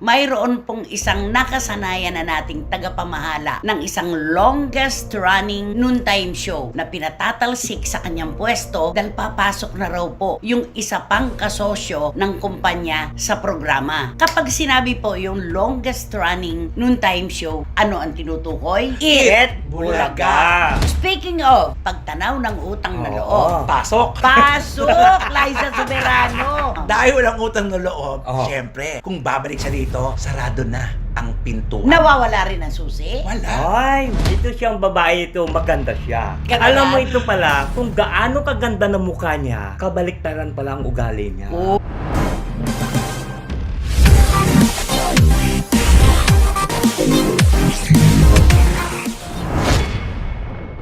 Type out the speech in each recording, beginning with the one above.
mayroon pong isang nakasanayan na nating tagapamahala ng isang longest running noontime show na pinatatalsik sa kanyang pwesto dahil papasok na raw po yung isa pang kasosyo ng kumpanya sa programa. Kapag sinabi po yung longest running noontime show, ano ang tinutukoy? It Bulaga. Speaking of, pagtanaw ng utang na loob. Pasok. Pasok, Liza Soberano. Dahil walang utang na loob, Oo. syempre, kung babalik siya dito, sarado na ang pintuan. Nawawala rin ang susi? Wala. Ay, ito siyang babae ito, maganda siya. Ganda. Alam mo ito pala, kung gaano kaganda ng mukha niya, kabaliktaran pala ang ugali niya. Oh.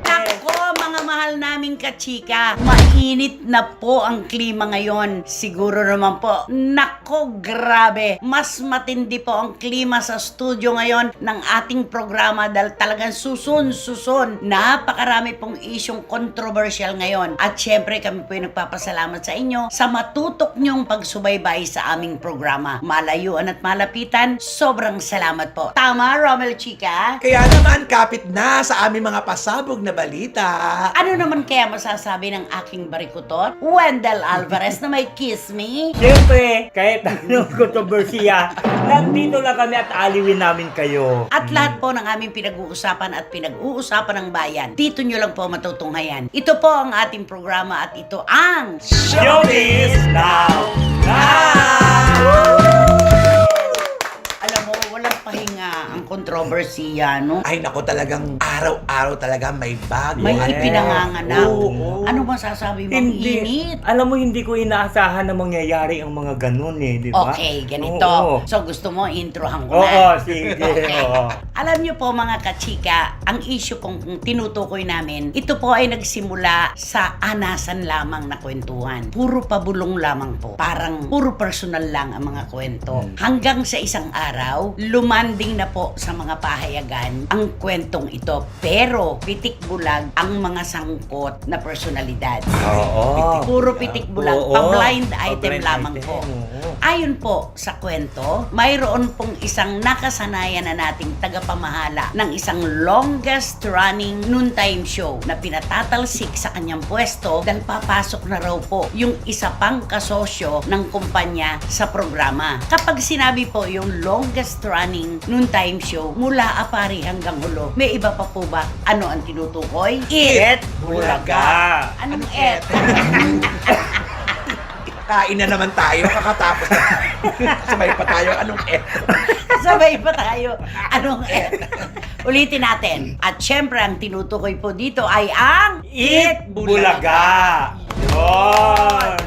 Nako, mga mahal naming kachika, mainit na po ang klima ngayon. Siguro naman po, nako, grabe. Mas matindi po ang klima sa studio ngayon ng ating programa dahil talagang susun. Napakarami pong isyong controversial ngayon. At syempre, kami po yung nagpapasalamat sa inyo sa matutok nyong pagsubaybay sa aming programa. Malayuan at malapitan, sobrang salamat po. Tama, Romel Chika? Kaya naman, kapit na sa aming mga pasabog na balita. Ano naman kaya masasabi ng aking barikutot? Wendell Alvarez na may kiss me? Siyempre, kahit anong kontrobersiya, nandito lang kami at aliwin namin kayo. At lahat po ng aming pinag-uusapan at pinag-uusapan ng bayan, dito nyo lang po matutunghayan. Ito po ang ating programa at ito ang Showbiz Now! Alam mo, walang pahinga ang kontrobersiya, no? Ay nako, talagang araw-araw talaga may bago. May Ay, ipinanganganak. oo. Ano masasabi mo? Hindi. Init. Alam mo, hindi ko inaasahan na mangyayari ang mga ganun eh, di ba? Okay, ganito. Oo. So gusto mo, introhan ko na? Oo, sige. Okay. Oo. Alam niyo po mga kachika, ang issue kong tinutukoy namin, ito po ay nagsimula sa anasan lamang na kwentuhan. Puro pabulong lamang po. Parang puro personal lang ang mga kwento. Hanggang sa isang araw, lumanding na po sa mga pahayagan ang kwentong ito. Pero pitik bulag ang mga sangkot na personalidad. Oo. Puro pitik bulag. Oo. Pa-blind item Pa-blind lamang item. po. Oo. Ayon po sa kwento, mayroon pong isang nakasanayan na nating tagapamahala ng isang longest running noontime show na pinatatalsik sa kanyang pwesto dahil papasok na raw po yung isa pang kasosyo ng kumpanya sa programa. Kapag sinabi po yung longest running noontime show mula Apari hanggang Hulo, may iba pa po ba? Ano ang tinutukoy? It Bulaga. Anong it? Kain na naman tayo, kakatapos na. Sabay pa tayo, anong Sabay pa tayo. Anong it? Ulitin natin. At syempre, ang tinutukoy po dito ay ang It Bulaga. Yun.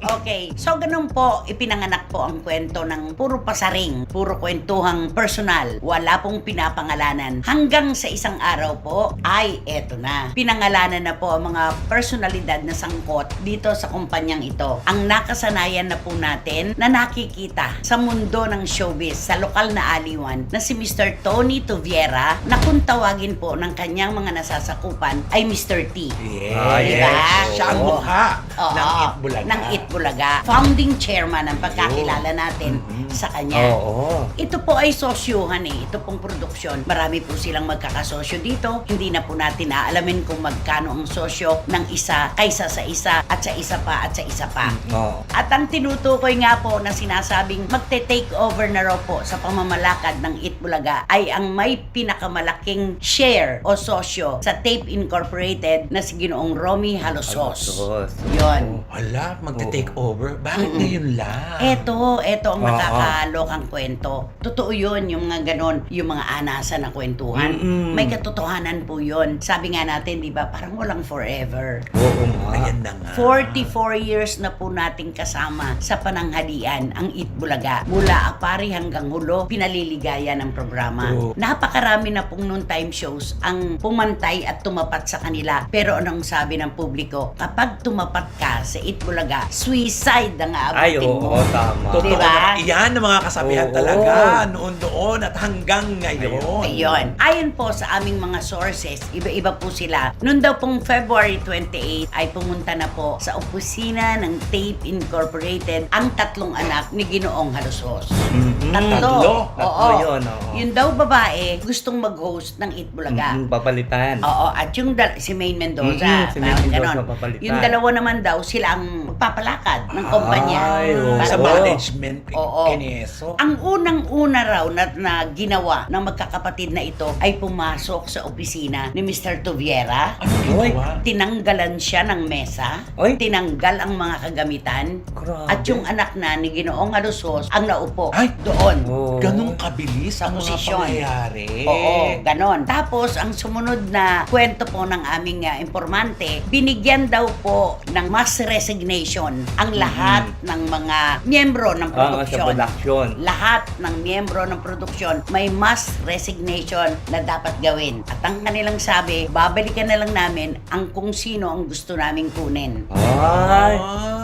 Okay, so ganun po, ipinanganak po ang kwento ng puro pasaring, puro kwentuhang personal, wala pong pinapangalanan. Hanggang sa isang araw po, ay eto na. Pinangalanan na po ang mga personalidad na sangkot dito sa kumpanyang ito. Ang nakasanayan na po natin na nakikita sa mundo ng showbiz, sa lokal na aliwan, na si Mr. Tony Tuviera, na kung tawagin po ng kanyang mga nasasakupan ay Mr. T. Yes. Diba? Siya ang Oo. mukha Oo. ng It Bulaga. Ng It Bulaga. Founding chairman ang pagkakilala natin sa kanya. Oo. Ito po ay sosyuhan eh. Ito pong produksyon. Marami po silang magkakasosyo dito. Hindi na po natin aalamin kung magkano ang sosyo ng isa kaysa sa isa at sa isa pa at sa isa pa. Oo. At ang tinutukoy nga po na sinasabing magte-take over na raw po sa pamamalakad ng It Bulaga ay ang may pinakamalaking share o sosyo sa Tape Incorporated na si Ginoong Romy Halosos. Halosos. Yun. Wala, magte-take over. Bakit ngayon lang? Eto ang Oo. nakakalokang kwento. Totoo yun, yung mga ganon, yung mga anasan na kwentuhan. Mm-mm. May katotohanan po yun. Sabi nga natin, di ba, parang walang forever. Oo nga. Ayan na nga. 44 years na po nating kasama sa pananghalian ang It Bulaga. Mula Apari hanggang Hulo, pinaliligaya ng programa. True. Napakarami na pong noontime shows ang pumantay at tumapat sa kanila. Pero anong sabi ng publiko? Kapag tumapat ka sa It Bulaga, suicide ang Ay, aabutin oo, mo. tama. Totoo Diba? naman. Iyan ang mga kasabihan Oo. talaga. Noon-doon at hanggang ngayon. Ayun. Ayon po sa aming mga sources, iba-iba po sila. Noon daw pong February 28 ay pumunta na po sa opisina ng Tape Incorporated ang tatlong anak ni Ginoong Halusos. Mhm. Tatlo? Oo. Tatlo yun, oo. Yun daw babae, gustong mag-host ng Eat Bulaga. Papalitan. Oo, at yung si Maine Mendoza, Si Maine parang Mendoza ganon. papalitan. Yung dalawa naman daw, sila ang magpapalakad ng kumpanya. Ay, oo. Sa Parang- management, Oo. kineso. Ang unang-una raw na ginawa ng magkakapatid na ito ay pumasok sa opisina ni Mr. Tuviera. Ano Uy. ginawa? Tinanggalan siya ng mesa, Oy. tinanggal ang mga kagamitan, Grabe. at yung anak na ni Ginoong Alusos ang naupo Ay. doon. Oo. Ganong kabilis ang mga Posisyon. pangyayari. Oo, ganon. Tapos, ang sumunod na kwento po ng aming informante, binigyan daw po ng mass resignation ang lahat ng mga miyembro ng Sa produksyon. production. Lahat ng miyembro ng produksyon may mass resignation na dapat gawin. At ang kanilang sabi, babalikan na lang namin ang kung sino ang gusto naming kunin. Ay.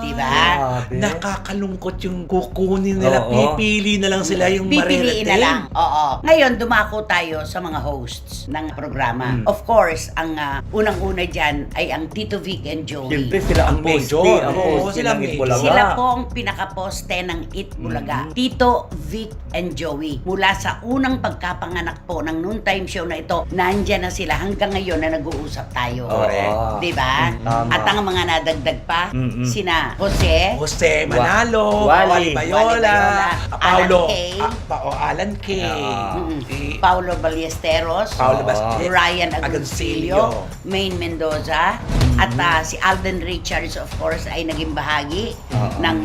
Diba? Grabe. Nakakalungkot yung kukunin nila. Oo. Pipili na lang sila yung Pipiliin na mariretain. lang. Oo. Ngayon, dumako tayo sa mga hosts ng programa. Of course, ang unang-una dyan ay ang Tito Vic and Joey. Siyempre sila ang Ang poste. major. Ang Oo, poste sila ng major. Itbulaga. Sila po ang pinakaposte ng Eat Bulaga. Tito, Vic, and Joey. Mula sa unang pagkapanganak po ng noontime show na ito, nandyan na sila hanggang ngayon na nag-uusap tayo. Correct. Diba? Tama. At ang mga nadagdag pa, Mm-mm. sina Jose, Jose Manalo, Wally. Wally Bayola, Paulo, Alan Kay. Alan Kay, Paulo Ballesteros, Paulo Oo. Bastet, Ryan Agoncillo. Agoncillo, Maine Mendoza, at si Alden Richards, of course, ay naging bahagi ng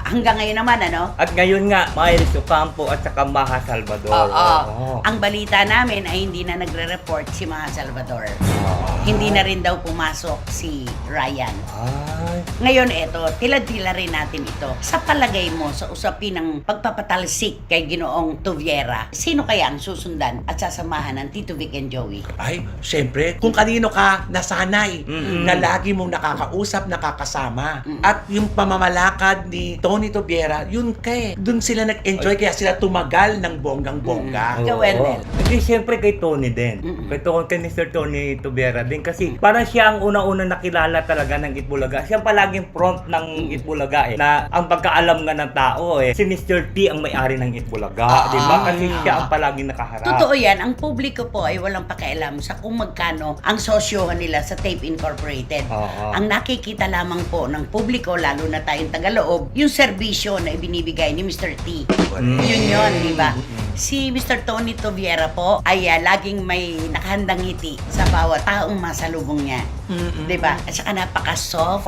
hanggang ngayon naman, ano? At ngayon nga, Miles Ocampo at saka Maha Salvador. Oo. Ang balita namin ay hindi na nagre-report si Maha Salvador. Hindi na rin daw pumasok si Ryan. Ay. Ngayon, eto, tila-tila rin natin ito. Sa palagay mo, sa usapin ng pagpapatalsik kay Ginoong Tuviera, sino kaya ang susundan at sasamahan ng Tito Vic and Joey? Ay, syempre, kung kanino ka nasanay Mm-mm. na lagi mong nakakausap, nakakasama. At yung pamamalakad ni Tony Tobiera, yun dun sila nag-enjoy, kaya sila tumagal ng bonggang-bongga. Ikaw, Wendell. Hindi, siyempre kay Tony din. Kay Mr. Tony Tubera din. Kasi parang siya ang una-una nakilala talaga ng Itbulaga. Siya ang palaging front ng Itbulaga na ang pagkaalam nga ng tao si Mr. T ang may-ari ng Itbulaga. Di ba? Kasi siya ang palaging nakaharap. Totoo yan, ang publiko po ay walang pakialam sa kung magkano ang sosyohan nila sa Tape Incorporated. Oo. Ang nakikita lamang po ng publiko, lalo na tayong tagaloob, yung serbisyo na ibinibigay ni Mr. T. Yun, di ba? Si Mr. Tony Toviera po ay laging may nakahandang ngiti sa bawat taong masalubong niya. Di ba? At saka napaka-soft,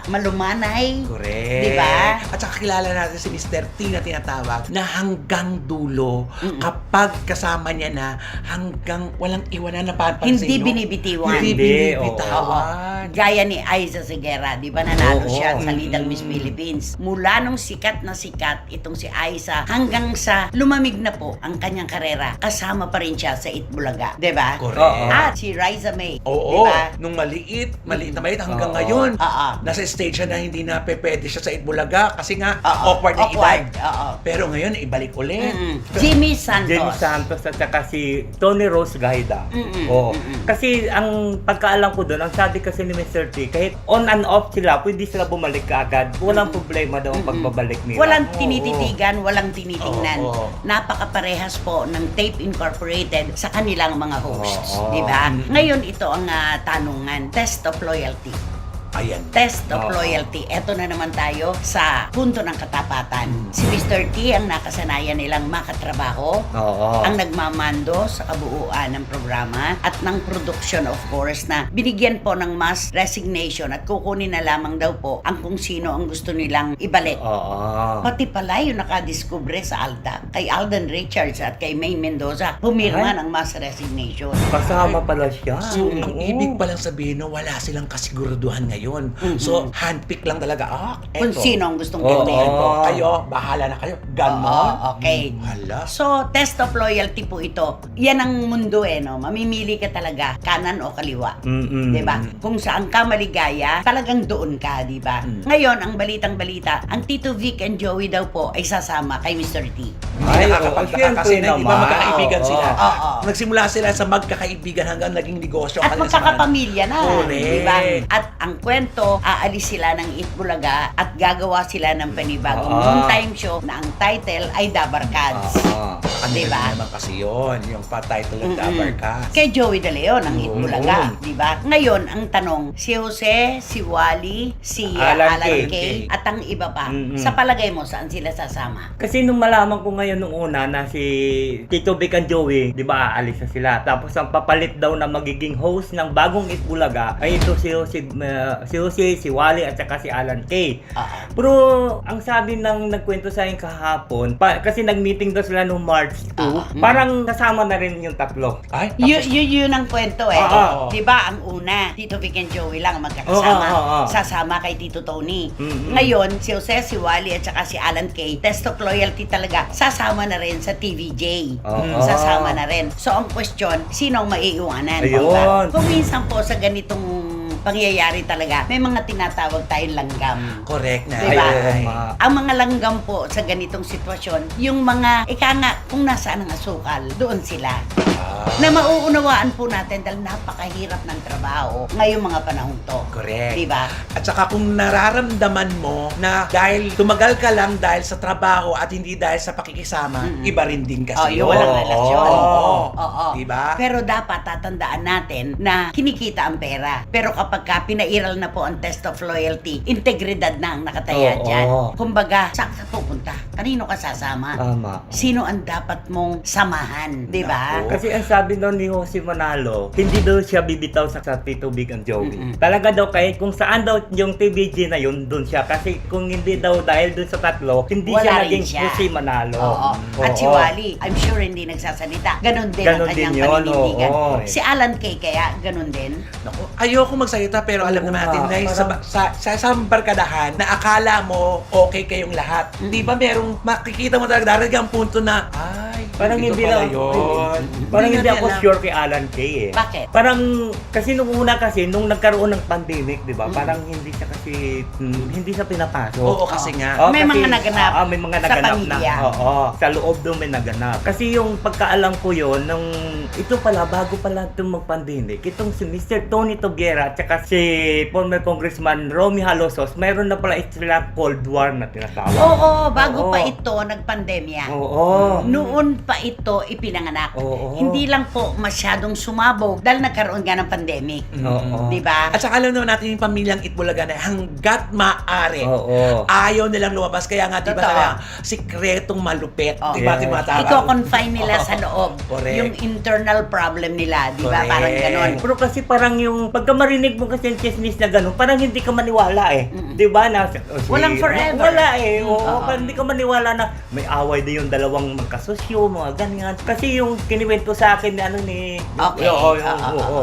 napaka-malumanay. Correct. Di ba? At saka kilala natin si Mr. T na tinatawag na hanggang dulo, kapag kasama niya na hanggang walang iwanan na papansin. Hindi no? binibitiwan. Hindi Hindi, binibitawan. Gaya ni Aiza Seguera, di ba nanalo Oo. siya sa Little Miss Philippines. Mula nung sikat na sikat itong si Aiza hanggang sa lumamig na po ang kanyang karera, kasama pa rin siya sa Itbulaga, di ba? Correct. Oo. At si Riza May, Oo, di ba? nung maliit na maliit hanggang Oo. ngayon. Oo. Nasa stage siya na hindi na pwede siya sa Itbulaga kasi nga Oo. awkward na Awkward, edad. oo. Pero ngayon, ibalik ulit. Jimmy Santos. Jenny Santos at saka si Tony Rose Gaida. Oo. Kasi ang pagkaalam ko doon, ang sabi kasi ni Mr. T, kahit on and off sila, pwede sila bumalik kaagad. Walang problema daw ang pagbabalik nila. Walang Oo. tinititigan, walang tinitingnan. Oo. Napakaparehas po ng Tape Incorporated sa kanilang mga hosts, Oo. di ba? Ngayon ito ang tanungan, test of loyalty. Ayan. Test of Oo. loyalty. Eto na naman tayo sa punto ng katapatan. Si Mr. T ang nakasanayan nilang makatrabaho, Oo. ang nagmamando sa kabuuan ng programa at ng production, of course, na binigyan po ng mass resignation at kukunin na lamang daw po ang kung sino ang gusto nilang ibalik. Oo. Pati pala yung nakadiskubre sa ALDA, kay Alden Richards at kay May Mendoza, pumirma Ay. ng mass resignation. Kasama pala siya. So, ang ibig palang sabihin, no, wala silang kasiguraduhan ngayon ngayon. So, handpick lang talaga. Kung Eto. sino ang gustong Oo. piliin. Eto, kayo, bahala na kayo. Ganon. Oo, okay. Hala. So, test of loyalty po ito. Yan ang mundo no? Mamimili ka talaga, kanan o kaliwa. Mm-mm. Diba? Kung saan ka maligaya, talagang doon ka, diba? Ngayon, ang balitang-balita, ang Tito Vic and Joey daw po ay sasama kay Mr. T. Hindi Ay, nakakapagtaka syempre kasi na, di ba, naman. magkakaibigan Oo. sila. Oo. Nagsimula sila sa magkakaibigan hanggang naging negosyo. At ang kanilang samahan. magkakapamilya na, Correct. diba? At ang kwento, aalis sila ng Itbulaga at gagawa sila ng panibagong Oo. noontime show na ang title ay Dabarkads. Kanila Diba? naman kasi yun, yung pa-title ng Dabarkas. Kay Joey De Leon, ang Oo. Itbulaga, di ba? Ngayon, ang tanong, si Jose, si Wally, si Alan Alan Kay. Kay, at ang iba pa, Mm-mm. sa palagay mo, saan sila sasama? Kasi nung malaman ko ngayon nung una na si Tito Vic and Joey, di ba, aalis na sila. Tapos ang papalit daw na magiging host ng bagong Itbulaga ay ito si Jose, si Wally at saka si Alan Kay. Pero ang sabi ng nagkwento sa akin kahapon, kasi nag-meeting daw sila nung March 2, parang kasama na rin yung tatlo. Ay, Yun ang kwento Oo. Di ba? Ang una, Tito Vic and Joey lang ang magkakasama. Oo. Sasama kay Tito Tony. Mm-mm. Ngayon, si Jose, si Wally at saka si Alan Kay, test of loyalty talaga, sasama na rin sa TVJ. Oo. Sasama na rin. So, ang question, sino ang maiiwanan? Ayun. Diba? Kung minsan po sa ganitong pangyayari talaga, may mga tinatawag tayong langgam. correct na. Diba? Ay, oo. Ang mga langgam po sa ganitong sitwasyon, yung mga, nga, kung nasaan ang asukal, doon sila. Na mauunawaan po natin dahil napakahirap ng trabaho ngayong mga panahon to. Correct. Diba? At saka kung nararamdaman mo na dahil tumagal ka lang dahil sa trabaho at hindi dahil sa pakikisama, iba rin din kasi yung yun. walang relasyon. Oo. Oo. Diba? Pero dapat tatandaan natin na kinikita ang pera. Pero kapag ka pinairal na po ang test of loyalty, integridad na ang nakataya Oo. dyan. Kumbaga, saan ka pupunta? Kanino ka sasama? Tama. Sino ang dapat mong samahan? Diba? Naku. Kasi ang sabi daw ni Jose Manalo, hindi daw siya bibitaw sa Tito Vic and Joey. Talaga daw kahit kung saan daw yung TVJ na yun, doon siya. Kasi kung hindi daw dahil doon sa tatlo, hindi Wala siya rin naging siya. Jose Manalo. Oo. At si Wally, I'm sure hindi nagsasalita. Ganon din Ganon ang din kanyang yun, paninindigan. oo. Si Alan Kay kaya, ganon din. Naku, ayoko magsalita pero alam Oo naman natin nga, na parang- sa barkadahan na akala mo okay kayong lahat. Di ba merong makikita mo talaga darating ang punto na ay, Parang ito hindi pala lang yun. Parang hindi natin ako alam. sure kay Alan Kay eh. Bakit? Parang kasi nung una kasi nung nagkaroon ng pandemic, 'di ba? Parang hindi siya kasi hindi siya pinapasok. Oo, kasi nga. Oo, May kasi- mga naganap may mga sa naganap pamilya. na. Oo, sa loob doon may naganap. Kasi yung pagkaalam ko yon nung ito pala bago pala itong mag-pandemic, itong si Mr. Tony Toguera at saka si former Congressman Romy Halosos, mayroon na pala silang Cold War na tinatawag. Oo, bago Oo. pa ito nagpandemya. Oo. Noon pa ito ipinanganak. Oo. Hindi lang po masyadong sumabog dahil nagkaroon nga ng pandemic. Oo. Di ba? At saka alam naman natin yung pamilyang Itbulaga na hanggat maaari, Oo. ayaw nilang lumabas. Kaya nga, di ba, Totoo. sabi, sikretong malupit. Oo. Di ba, Yes. tinatawag? Iko-confine nila sa loob. Correct. Yung internal problem nila, di ba? Correct. Parang ganon. Pero kasi parang yung pagka marinig mo kasi yung chismis na gano'n, parang hindi ka maniwala eh. Mm. 'Di ba? Na Walang forever. Wala eh. Oo, Oo. parang hindi ka maniwala na may away din yung dalawang magkasosyo, mga ganyan. Kasi yung kiniwento sa akin ni ano ni Okay. Oo, Oo.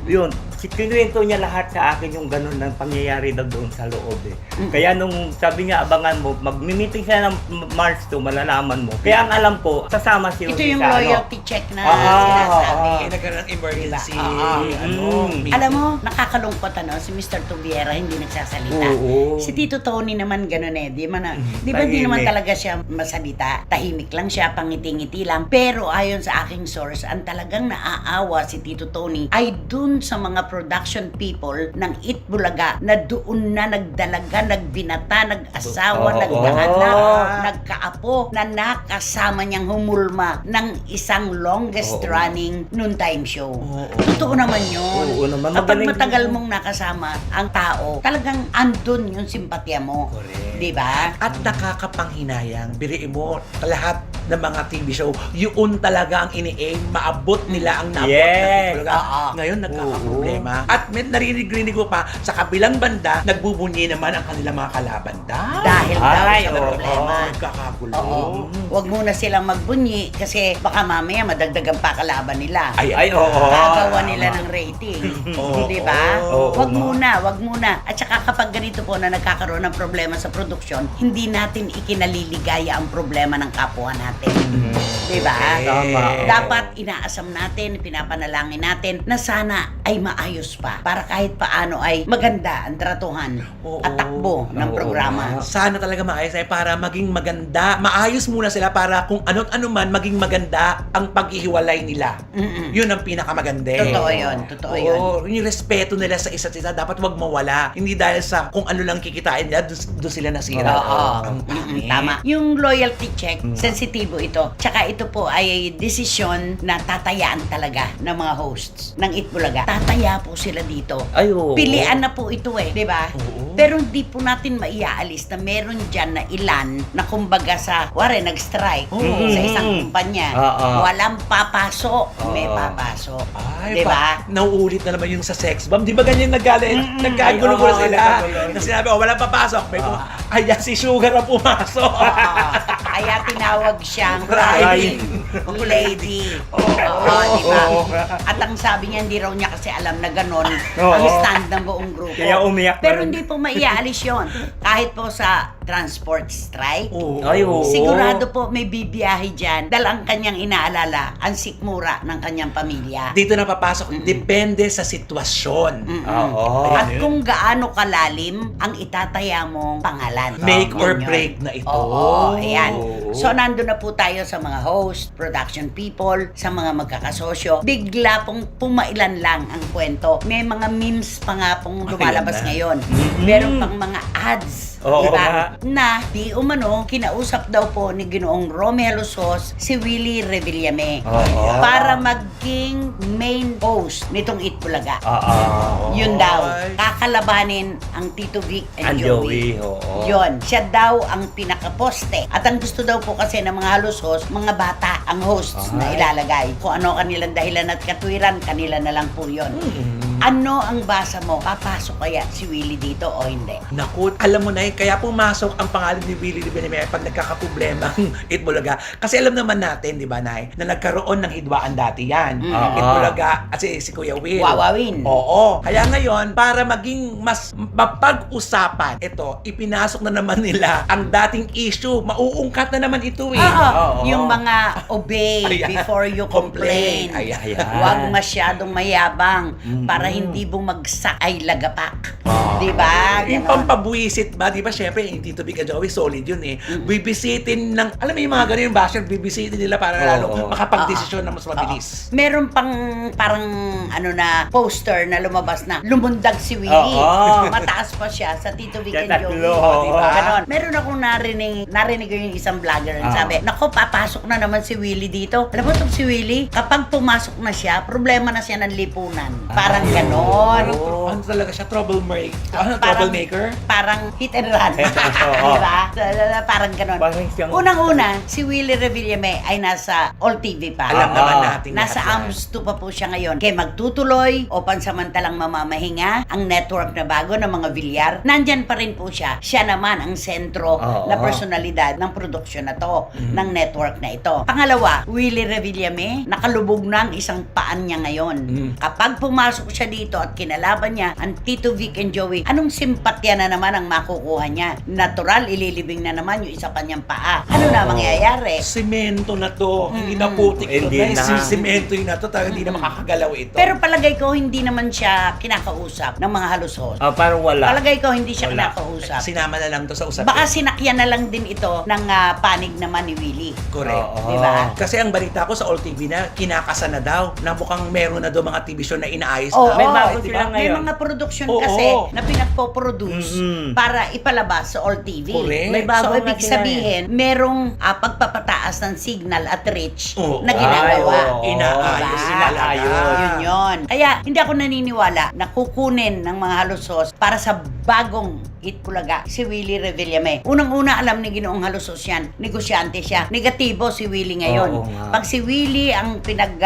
Yun. Kinuwento niya lahat sa akin yung ganun ng pangyayari na doon sa loob eh. Kaya nung sabi niya abangan mo, mag-meeting siya ng March 2, malalaman mo. Kaya ang alam ko, sasama si Ito Jose yung sa ano. loyalty check na Ah, sinasabi. Eh, nagkaroon ng emergency. Diba? Meeting. Alam mo, nakakalungkot si Mr. Tubiera hindi nagsasalita. Oo. Si Tito Tony naman ganun eh. Di ba di naman Tahimik. talaga siya masalita. Tahimik lang siya, pangiti-ngiti lang. Pero ayon sa aking source, ang talagang naaawa si Tito Tony ay dun sa mga production people ng Itbulaga na doon na nagdalaga, nagbinata, nag-asawa, Oo. nagkaanak, nagkaapo, na nakasama niyang humulma ng isang longest Oo. running noontime show. Oo. Totoo naman yun. Oo naman. Kapag Magaling matagal yun. mong nakasama ang tao, talagang andun yung simpatya mo. Correct. Di ba? At nakakapanghinayang, biriin mo, lahat na mga TV show, yun talaga ang ini-aim, maabot nila ang naabot Yes. ng Itbulaga. Oo. Ngayon, nagkakaproblema. At may narinig ko pa, sa kabilang banda, nagbubunyi naman ang kanilang mga kalaban. Dahil daw Ay, sa oo. problema. Nagkakagulo. Oo. Huwag muna silang magbunyi kasi baka mamaya madagdagan pa kalaban nila. Ay, oo. Gagawa nila ng rating. Oo. Di ba? Oo, Wag nga. muna, wag muna. At saka kapag ganito po na nagkakaroon ng problema sa produksyon, hindi natin ikinaliligaya ang problema ng kapwa natin. Di ba? Tama. Dapat inaasam natin, pinapanalangin natin na sana ay maayos pa para kahit paano ay maganda ang tratuhan Oo. at takbo ng Oo, programa. Sana talaga maayos ay para maging maganda. Maayos muna sila para kung ano man maging maganda ang paghihiwalay nila. Mm-mm. Yun ang pinakamaganda. Totoo yun, totoo yun. Oo, yung respeto nila sa isa't isa dapat wag mawala. Hindi dahil sa kung ano lang kikitain nila, doon sila nasira. Oo. Ang Mm-mm, pangit. tama. Yung loyalty check, sensitibo ito. Tsaka ito po ay desisyon na tatayaan talaga ng mga hosts ng Itbulaga. Tataya po sila dito. Ay, oo. Pilian na po ito eh, di ba? Oo. Pero hindi po natin maiaalis na meron dyan na ilan na kumbaga sa, wari, nag-strike Oo. sa isang kumpanya. Oo. Walang papasok. May Oo. papasok. Ay, Di ba? nauulit na naman yung sa sex bomb. Di ba ganyan nagkagulo-gulo Oo, sila? nagkagulo. Na sinabi, walang papasok. May ay, si Sugar ang pumasok. Oo. Kaya tinawag siyang Riding lady. Oo, di ba? At ang sabi niya, hindi raw niya kasi alam na ganon Oo. ang stand ng buong grupo. Kaya umiyak Pero na rin. hindi po maiaalis yun. Kahit po sa transport strike. Oo. Ay, oo. Sigurado po may bibiyahe dyan dahil ang kanyang inaalala ang sikmura ng kanyang pamilya. Dito na papasok, depende sa sitwasyon. Oo. At kung gaano kalalim ang itataya mong pangalan. Make or Yun yun. break na ito. Oo, ayan. Oo. So, nandun na po tayo sa mga host, production people, sa mga magkakasosyo. Bigla pong pumailan lang ang kwento. May mga memes pa nga pong lumalabas Ayan na. ngayon. Meron pang mga ads. Oo diba? nga. Na di umano, kinausap daw po ni Ginoong Romelo Sos si Willie Revillame Oo. para maging main host nitong Itbulaga. Oo. Yun daw, kakalabanin ang Tito Vic and Ang Joey. Joey, oo. Yun, siya daw ang pinakaposte. At ang gusto daw po kasi ng mga halos host, mga bata ang hosts na Ay. ilalagay. Kung ano kanilang dahilan at katwiran, kanila na lang po yun. Ano ang basa mo? Papasok kaya si Willie dito o hindi? Naku, alam mo na kaya pumasok ang pangalan ni Willie Revillame pag nagkakaproblema ang Itbulaga. Kasi alam naman natin, di ba, Nay, na nagkaroon ng hidwaan dati yan. Oo. Itbulaga, at si Kuya Will. Wawawin. Oo. Kaya ngayon, para maging mas mapag-usapan, ito, ipinasok na naman nila ang dating issue. Mauungkat na naman ito eh. Oo, Oo. yung mga obey Ayan. before you complain. Ayan. Huwag masyadong mayabang para hindi bumagsak ay lagapak. Di ba? Yung Ganon. pampabuisit ba, di ba, syempre, yung Tito Vic and Joey, solid yun eh. Bibisitin ng, alam mo yung mga ganun yung basher, bibisitin nila para lalo Oo. makapag-desisyon na mas mabilis. Meron pang parang ano na poster na lumabas na lumundag si Willie. Oo. Mataas pa siya sa Tito Vic and Tatlo, Joey. oo. Di ba? Ganon. Meron akong narinig ko yung isang vlogger ang Oo. sabi, nako, papasok na naman si Willie dito. Alam mo itong si Willie, kapag pumasok na siya, problema na siya ng lipunan. Parang ganon. Oo. Ano talaga siya? Troublemaker? Ano? Parang- Troublemaker? Parang hit and run. Oo. Diba? Parang ganon. Parang siyang- Unang-una, si Willie Revillame ay nasa All TV pa. Alam Ah, naman ah. natin Nasa lahat yan. AMS2 pa po siya ngayon. Kaya magtutuloy o pansamantalang mamamahinga ang network na bago ng mga Villar. Nandyan pa rin po siya. Siya naman ang sentro Oo. na personalidad ng produksyon na to, ng network na ito. Pangalawa, Willie Revillame, nakalubog na ang isang paan niya ngayon. Kapag pumasok siya dito at kinalaban niya ang Tito Vic and Joey, anong simpatya na naman ang makukuha niya? Natural, ililibing na naman yung isa pa niyang paa. Ano na mangyayari? Semento na to. Hindi na putik to. Hindi Guys, na. yung semento yun na to. Talaga hindi na makakagalaw ito. Pero palagay ko, hindi naman siya kinakausap ng mga halos-host. Parang wala. Palagay ko, hindi siya Wala. kinakausap. Sinama na lang to sa usapin. Baka sinakyan na lang din ito ng panig naman ni Willie. Correct. Oo. Diba? Kasi ang balita ko sa All TV na kinakasa na daw na mukhang meron na daw mga TV show na inaayos Oo, na. May bago Diba? sila May ngayon. mga production Oo. kasi na pinagpo-produce para ipalabas sa All TV. Correct. May bago So, nga ibig sila sabihin, merong pagpapataas ng signal at reach Oo. na ginagawa. Ay, oo. Inaayos Diba? talaga. Inaayos. Yun. Kaya hindi ako naniniwala na kukunin ng mga halusos para sa bagong Itbulaga, si Willie Revillame. Unang-una alam ni Ginoong Halusos yan, negosyante siya. Negatibo si Willie ngayon. Oo nga. Pag si Willie ang pinag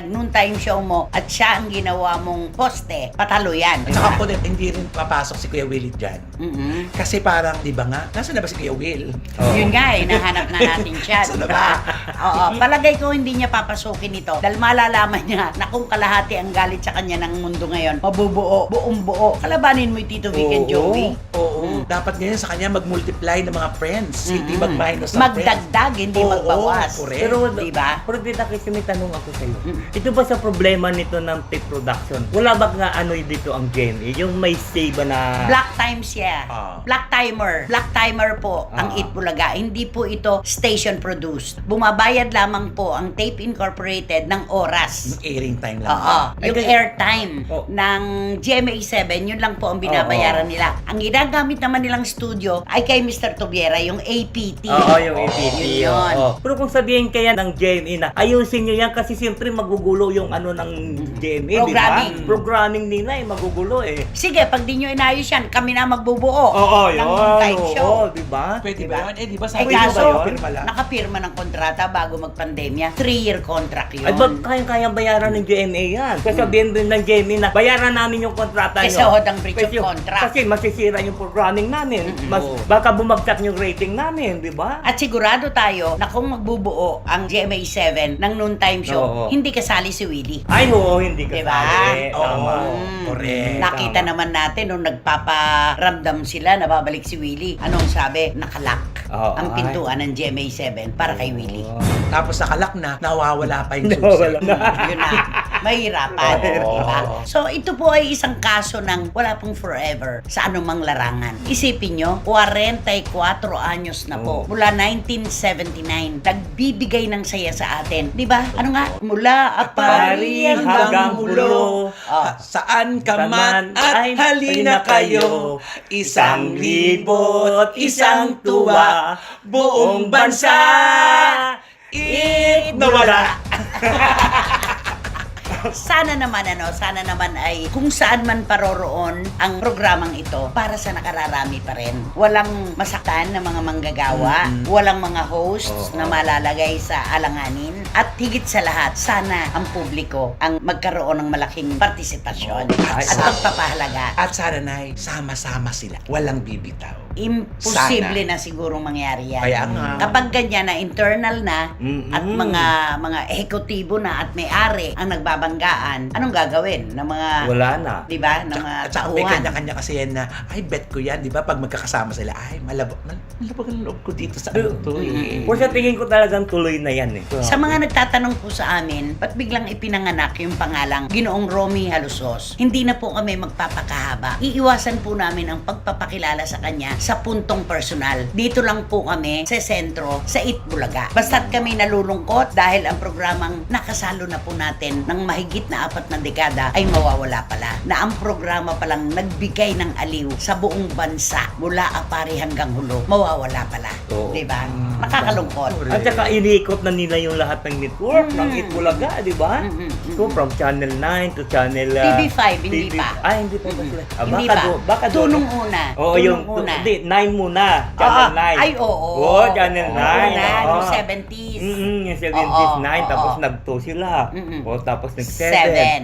noon time show mo at siya ang ginawa mong poste, patalo yan. At saka po hindi rin papasok si Kuya Willie dyan. Mm-mm. Kasi parang, di ba nga, nasa na ba si Kuya Will? Oo. Yun nga nahanap na natin siya, Saan di na ba? Oo, palagay ko hindi niya papasukin ito dahil malalaman niya na kung kalahati ang galit sa kanya ng mundo ngayon, mabubuo, buong buo. Kalabanin mo yung Tito Vic and Oo. Joey. Oo. Dapat ngayon sa kanya mag-multiply ng mga friends. Hindi mag-minus ng friends. Magdagdag, hindi Oo, magbawas. correct. Pero, Di ba? Pero Tita Chris, may tanong ako sa'yo. Ito ba sa problema nito ng tape production? Wala ba nga ano dito ang GMA? Yung may say ba na... Black time siya. Black timer. Black timer po ang Itbulaga. Hindi po ito station produced. Bumabayad lamang po ang Tape Incorporated ng oras. Yung airing time lang. Oo. Yung Ay, airtime Oh. ng GMA7, yun lang po ang binabayaran nila. Ang ginagamit naman nilang studio ay kay Mr. Tobiera, yung APT. Oo, yung APT. Yun yun. Oo. Pero kung sabihin kaya ng GMA na ayusin nyo yan kasi siyempre magugulo yung ano ng GMA, Programming. di ba? Programming nila magugulo eh. Sige, pag di nyo inayos yan, kami na magbubuo Oo, ng yun. time show. Oo, di ba? Pwede Diba? ba yun? Di ba Eh sabi kaso, ba yun? Pirma lang. nakapirma ng kontrata bago magpandemya. 3-year contract yun. Ay, kayang bayaran ng GMA yan. Kasi sabihin din ng GMA na bayaran namin yung kontrata nyo. Kasi hodang breach of Kasi- contract. Kasi masisira yung programming namin. Oo. Baka bumagsak yung rating namin, di ba? At sigurado tayo na kung magbubuo ang GMA7 ng noontime show, Oo. hindi kasali si Willie. Ay, oo, hindi ka Diba? sabi. Oo. Tama. Correct. Nakita Tama. naman natin nung nagpaparamdam sila, nababalik si Willie. Anong sabi? Nakalak Oo, ang pintuan ng GMA7 para kay Willie. Tapos nakalak na, nawawala pa yung Nawawala susi. na. Yun na. Mahirapan. Oo. Diba? So, ito po ay isang kaso ng wala pong forever sa anumang larangan. Isipin nyo, 44 anyos na po. Oo. Mula 1979, nagbibigay ng saya sa atin. Di ba? Ano nga? Mula apari hanggang hulo. Oh. Saan ka man Ay, at halina kayo, 1,000 isang tuwa, buong bansa, nawala. Sana naman ay kung saan man paroroon ang programang ito para sa nakararami pa rin. Walang masaktan na mga manggagawa, walang mga hosts na malalagay sa alanganin, at higit sa lahat, sana ang publiko ang magkaroon ng malaking partisipasyon Ay, at pagpapahalaga. At sana na sama-sama sila, walang bibitaw. Imposible na sigurong mangyari yan. Kaya nga. Kapag ganyan na internal na Mm-mm. at mga ehekutibo na at may-ari ang nagbabanggaan, anong gagawin ng mga Wala na. 'di ba? Ng mga At saka may tauhan. kanya-kanya kasi yan na, ay bet ko yan, di ba? Pag magkakasama sila, ay malabag ang loob ko dito sa ano to eh. Kung sa tingin ko talagang tuloy na yan eh. Sa mga nagtatanong po sa amin, ba't biglang ipinanganak yung pangalang Ginoong Romy Halusos? Hindi na po kami magpapakahaba. Iiwasan po namin ang pagpapakilala sa kanya sa puntong personal. Dito lang po kami sa sentro, sa Itbulaga. Basta't kami nalulungkot dahil ang programang nakasalo na po natin ng mahigit na 4 na dekada ay mawawala pala. Na ang programa palang nagbigay ng aliw sa buong bansa mula apari hanggang hulo, mawawala pala. Oo. Diba? Nakakalungkot. At saka iniikot na nila yung lahat ng network ng Itbulaga, di ba? So from Channel 9 to Channel TV5, hindi pa. Ay, hindi pa ba sila? Hindi baka pa. baka Tunong una. Oo, Tunong yung una. Hindi, 9 muna. Channel 9. Ay, oo. Oo, Channel 9. Una, oo. nung 70s. Yung 70s, Oo, 9, tapos oo. nag-2 sila. O, tapos nag-7.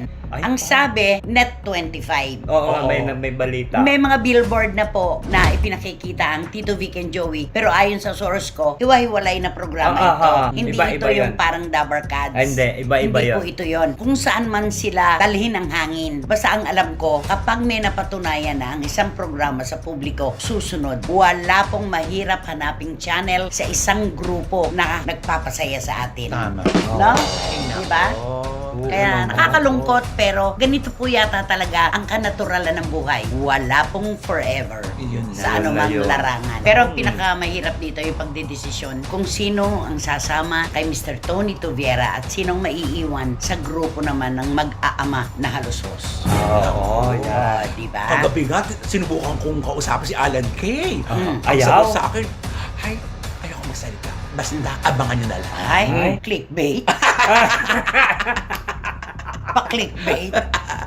7. Ay, Ang sabi, net 25. Oo, Oo. may balita. May mga billboard na po na ipinakikita ang Tito Vic and Joey. Pero ayon sa source ko, hiwa-hiwalay na programa ito. Hindi ito Iba yung yan. parang Dabber Cats. Ay, hindi. Iba-iba Hindi yun. po ito yon. Kung saan man sila dalhin ang hangin. Basta ang alam ko, kapag may napatunayan na ang isang programa sa publiko, susunod. Wala pong mahirap hanaping channel sa isang grupo na nagpapasaya sa atin. Tama. No? Ay, Diba? nako. Kaya nakakalungkot pero ganito po yata talaga ang kanaturalan ng buhay. Wala pong forever Yun na, sa yun na anumang yun. larangan. Pero ang pinakamahirap dito yung pagdedesisyon kung sino ang sasama kay Mr. Tony Toviera at sinong maiiwan sa grupo naman ng mag-aama na halusos. Oo, yan. Diba? Kagabi nga, sinubukan kong kausapin si Alan Kay. Ang Ayaw. sagot sa akin, ay, ayoko magsalita. Basta abangan nyo na lang. Ay, Ay. clickbait. Pa-clickbait.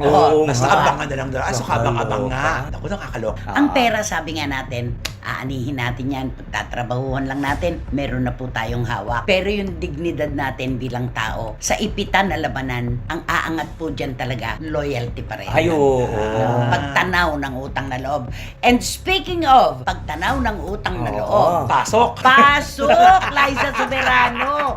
Oo Basta nga. abangan na lang doon. So, kabang-abang nga. Naku, nakakaloka. Ang pera, sabi nga natin, aanihin natin yan, pagtatrabahuhan lang natin, meron na po tayong hawak. Pero yung dignidad natin bilang tao, sa ipitan na labanan, ang aangat po dyan talaga, loyalty pa rin. Ay, oo. Pagtanaw ng utang na loob. And speaking of, pagtanaw ng utang na loob, Pasok. pasok, Liza Soberano!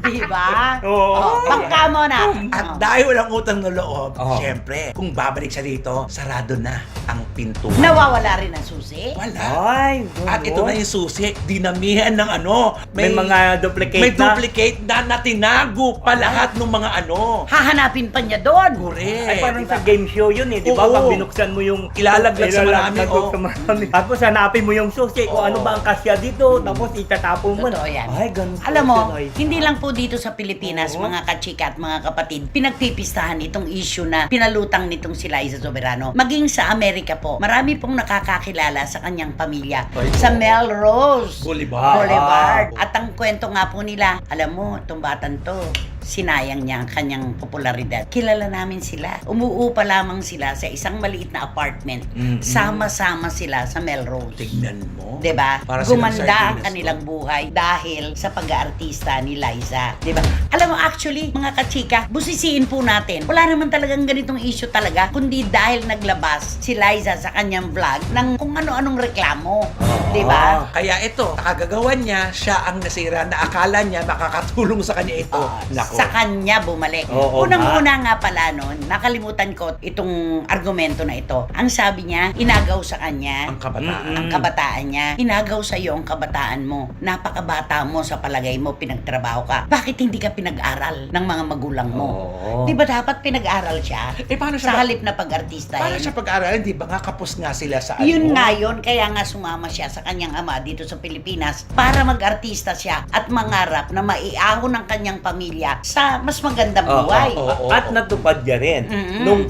Diba? Oo. Pangka mo na. At dahil walang utang na loob, Oo. syempre, kung babalik siya dito, sarado na ang pinto. Nawawala rin ang susi. Wala. Ay, At ito na yung susi, dinamihan ng ano. May mga duplicate may na. duplicate na tinago pa lahat ng mga ano. Hahanapin pa niya doon. Correct. Ay, parang sa game show yun eh, di ba? Oo. Pag binuksan mo yung... Ilalaglag sa marami, Ilalaglag oo. sa marami. Tapos hanapin mo yung susi, kung Oo. ano ba ang kasya dito, tapos itatapon mo. Totoo yan. Ay, ganun. Alam mo, po, Liza. hindi lang po dito sa Pilipinas, Oo. mga kachika at mga kapatid, pinagpipistahan itong issue na pinalutang nitong si Liza Soberano. Maging sa Amerika po, marami pong nakakakilala sa kanyang pamilya. Ay, Sa oo. Melrose Boulevard. Boulevard. Ah. At ang kwento nga po nila, alam mo, itong batang to, sinayang niya ang kanyang popularidad. Kilala namin sila. Umuupa lamang sila sa isang maliit na apartment. Mm-mm. Sama-sama sila sa Melrose. Tignan mo. 'Di ba? Para silang Gumanda ang sardinas, kanilang buhay dahil sa pag-aartista ni Liza, 'di ba? Alam mo, actually, mga kachika, busisiin po natin. Wala naman talagang ganitong issue talaga, kundi dahil naglabas si Liza sa kanyang vlog ng kung ano-anong reklamo, 'di ba? Kaya ito, kagagawan niya, siya ang nasira na akala niya makakatulong sa kanya ito. Nako. Sa kanya bumalik. Oo, Unang-una nga pala noon, nakalimutan ko itong argumento na ito. Ang sabi niya, inagaw sa kanya Ang kabataan. ang kabataan niya. Inagaw sa iyo ang kabataan mo. Napakabata mo sa palagay mo, pinagtrabaho ka. Bakit hindi ka pinag-aral ng mga magulang mo? Oo. Di ba dapat pinag-aral siya? Eh, paano siya Sa ba- halip na pag-artista. Paano siya pag-aaralan? Di ba nga kapos nga sila sa ano? Yun nga yun, kaya nga sumama siya sa kanyang ama dito sa Pilipinas para mag-artista siya at mangarap na maiahon ng kanyang pamilya sa mas magandang buhay. oo. At natupad niya rin. Mm-mm. Nung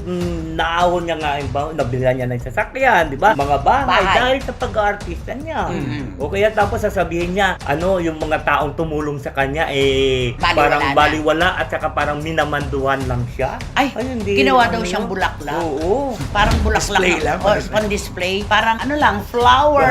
naahon niya nga, nabila niya ng sasakyan, di ba? Mga bahay, Bahay. dahil sa pag-artista niya. Mm-mm. O kaya tapos sasabihin niya, yung mga taong tumulong sa kanya, Baliwala parang na. baliwala at saka parang minamanduhan lang siya. Ay, hindi. ginawa daw Ano siyang yun? bulaklak. Oo. Parang bulaklak Display lang, or parang- on display. Parang ano lang, flower.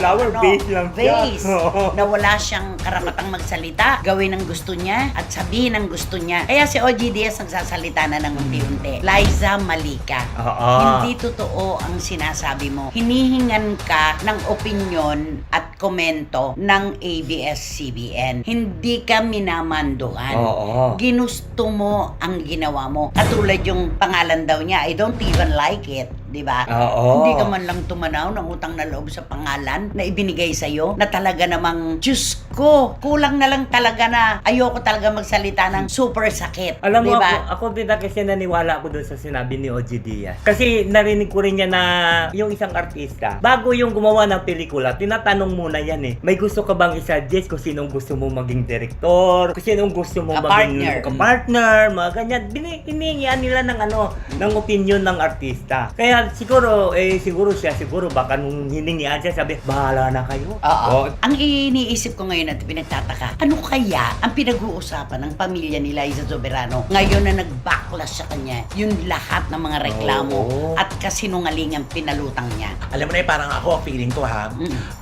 Flower vase lang siya. Vase. Oo. Na wala siyang karapatang magsalita. Gawin ang gusto niya at sabihin ang gusto niya. Kaya si OG Diaz nagsasalita na ng unti-unti. Liza, mali ka. Oo. Hindi totoo ang sinasabi mo. Hinihingan ka ng opinyon at komento ng ABS-CBN. Hindi ka minamanduhan. Oo. Ginusto mo ang ginawa mo. Katulad yung pangalan daw niya, I don't even like it. Di ba? Oo. Hindi ka man lang tumanaw ng utang na loob sa pangalan na ibinigay sa'yo na talaga namang, Diyos ko, kulang na lang talaga na ayoko talaga magsalita ng super sakit. Alam mo, Diba? ako din na kasi naniwala ako dun sa sinabi ni OG Diaz. Kasi narinig ko rin niya na yung isang artista, bago yung gumawa ng pelikula, tinatanong muna yan eh. May gusto ka bang i-suggest kung sinong gusto mo maging director, kung sinong gusto mo maging partner, mga ganyan. Hiningian nila ng ng opinion ng artista. Kaya siguro baka nung hiningian siya, sabi, bahala na kayo. Oo. Ang iniisip ko ngayon at pinagtataka, ano kaya ang pinag-uusapan ng pamilya ni Liza Soberano ngayon na nag-backlash sa kanya yung lahat ng mga reklamo Oo. at kasinungalingang pinalutang niya? Alam mo na parang ako, feeling ko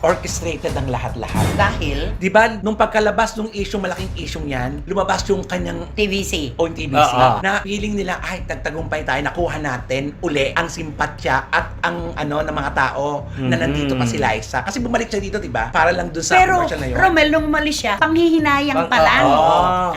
orchestrated ang lahat-lahat. Dahil Di ba, nung pagkalabas nung malaking issue yan, lumabas yung kanyang TVC. on TBC na feeling nila, ay, tagtagumpay tayo, nakuha natin uli ang simpatya at ang ng mga tao na nandito pa si Liza. Kasi bumalik siya dito, di ba? Para lang dun sa Pero, commercial na yun. Romel, nung umalis siya, panghihinayang pa lang.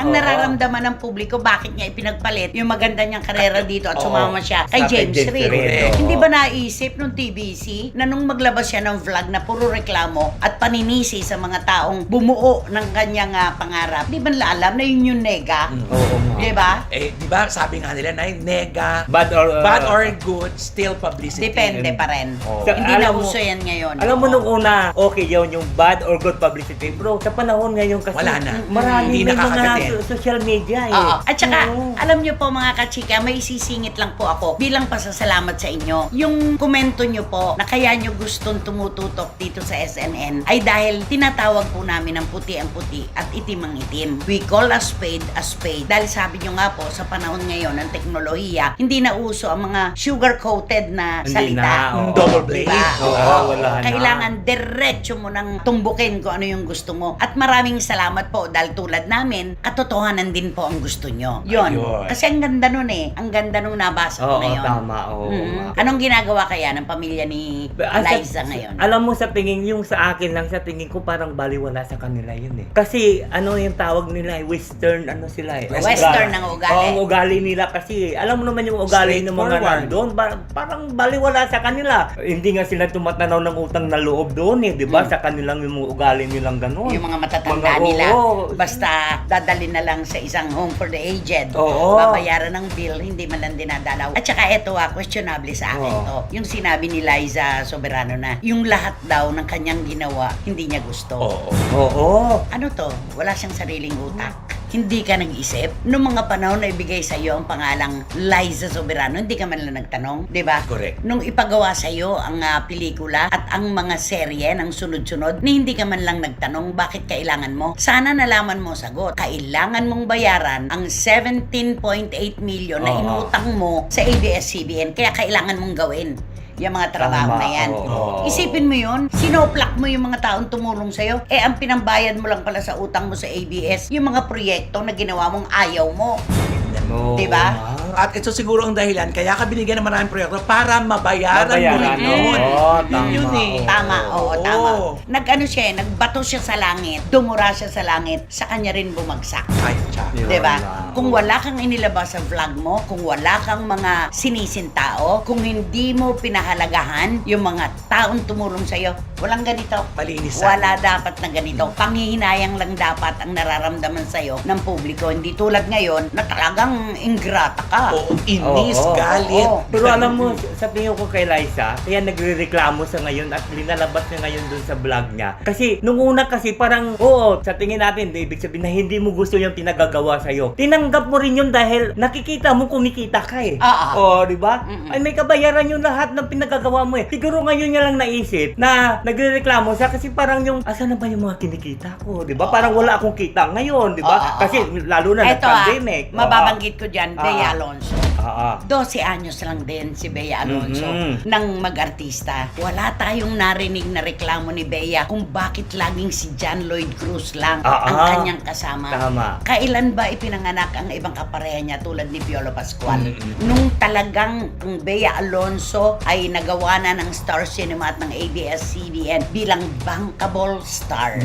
Ang oo. nararamdaman ng publiko, bakit niya ipinagpalit yung maganda niyang karera dito at Oo. sumama siya kay Sa kay James James Reid. Reid, oo. Hindi ba naisip nung TVC na nung maglabas siya ng vlog na puro reklamo at paninisi sa mga taong bumuo ng kanyang pangarap, di ba nila alam na yun yung nega? Oo nga. Di ba? Di ba, sabi nga nila na nega, Bad bad or good, still publicity. Depende pa rin. Oh. Hindi na Alam mo- uso yan ngayon. Alam mo nung una, okay yun, yung bad or good publicity. Bro, sa panahon ngayon kasi, Wala na. marami Hindi may mga nakakagatin. social media eh. Oo. At saka, Oo. alam nyo po mga kachika, may sisingit lang po ako bilang pasasalamat sa inyo. Yung komento nyo po na kaya nyo gustong tumututok dito sa SNN ay dahil tinatawag po namin ang puti ang puti at itim ang itim. We call a spade a spade. Dahil sabi nyo nga po, sa panahon ngayon ng teknolohiya, hindi na uso ang mga sugar-coated na Hindi salita. na, oo. Double blade. Diba? Oo, wala na. Kailangan diretso mo nang tumbukin kung ano yung gusto mo. At maraming salamat po dahil tulad namin, katotohanan din po ang gusto nyo. Yun. Ayun. Kasi ang ganda nun eh. Ang ganda nung nabasa ko Oo, ngayon. tama. Oo. Anong ginagawa kaya ng pamilya ni Liza ngayon? Alam mo sa tingin, yung sa akin lang, sa tingin ko parang baliwala sa kanila yun eh. Kasi ano yung tawag nila eh, western ano sila eh. Western ang ugali. Oo, ang ugali nila kasi alam mo naman yung ugali ng mga Straightforward. nandun, parang baliwala sa kanila. Hindi nga sila tumatanaw ng utang na loob doon eh, di ba? Sa kanilang yung ugali nilang ganun. Yung mga matatanda Mga- nila, oo. basta dadalhin na lang sa isang home for the aged. Oo. Babayaran ng bill, hindi man lang dinadalaw. At saka eto questionable sa akin Oo. to. Yung sinabi ni Liza Soberano na yung lahat daw ng kanyang ginawa, hindi niya gusto. Oo. Oo. Ano to? Wala siyang sariling utak. Hindi ka nag-isip. Noong mga panahon na ibigay sa iyo ang pangalang Liza Soberano, hindi ka man lang nagtanong, di ba? Correct. Nung ipagawa sa iyo ang pelikula at ang mga serye ng sunod-sunod, ni hindi ka man lang nagtanong bakit kailangan mo. Sana nalaman mo sagot. Kailangan mong bayaran ang 17.8 million na Oo. inutang mo sa ABS-CBN. Kaya kailangan mong gawin yung mga trabaho Tama, na yan. oo. Isipin mo yun, sinoplak mo yung mga taong tumulong sa'yo, ang pinambayad mo lang pala sa utang mo sa ABS, yung mga proyekto na ginawa mong ayaw mo. Oo, Diba? nga. At ito siguro ang dahilan, kaya ka binigyan ng maraming proyekto para mabayaran mo rin yun. Oo, Yun tama. yun eh. Oo. Tama, oo, Oo. tama. Nag-ano siya, nagbato siya sa langit, dumura siya sa langit, sa kanya rin bumagsak. Ay, tsa. Yun Diba? lang. Kung wala kang inilabas sa vlog mo, kung wala kang mga sinisintao, kung hindi mo pinahalagahan yung mga taong tumulong sa'yo, walang ganito. Malinisan. Wala dapat na ganito. Panghihinayang lang dapat ang nararamdaman sa'yo ng publiko. Hindi tulad ngayon na talagang ingrata ka. Oo, inis, Oo, galit. oo. Pero alam mo, sa tingin ko kay Liza, kaya nagre-reklamo sa ngayon at linalabas niya ngayon dun sa vlog niya. Kasi, nung una kasi parang, oo, sa tingin natin, ibig sabihin na hindi mo gusto yung pinagagawa sa'yo. Tinanggap mo rin yun dahil nakikita mo kumikita ka eh. Oo, di ba? Mm-mm. Ay, may kabayaran yung lahat ng pinagagawa mo eh. Siguro ngayon niya lang naisip na nagre-reklamo siya kasi parang yung, asa na ba yung mga kinikita ko? Di ba? Parang wala akong kita ngayon, di ba? Oo, Kasi lalo na Eto nag-pandemic. mababanggit ko dyan, Bea Ah. Alonso. Oo. 12 anyos lang din si Bea Alonso Mhm. nang mag-artista. Wala tayong narinig na reklamo ni Bea kung bakit laging si John Lloyd Cruz lang ang kanyang kasama. Tama. Kailan ba ipinanganak ang ibang kapareha niya tulad ni Piolo Pascual? Mm-mm. Nung talagang ang Bea Alonso ay nagawa na ng Star Cinema at ng ABS-CBN bilang bankable star.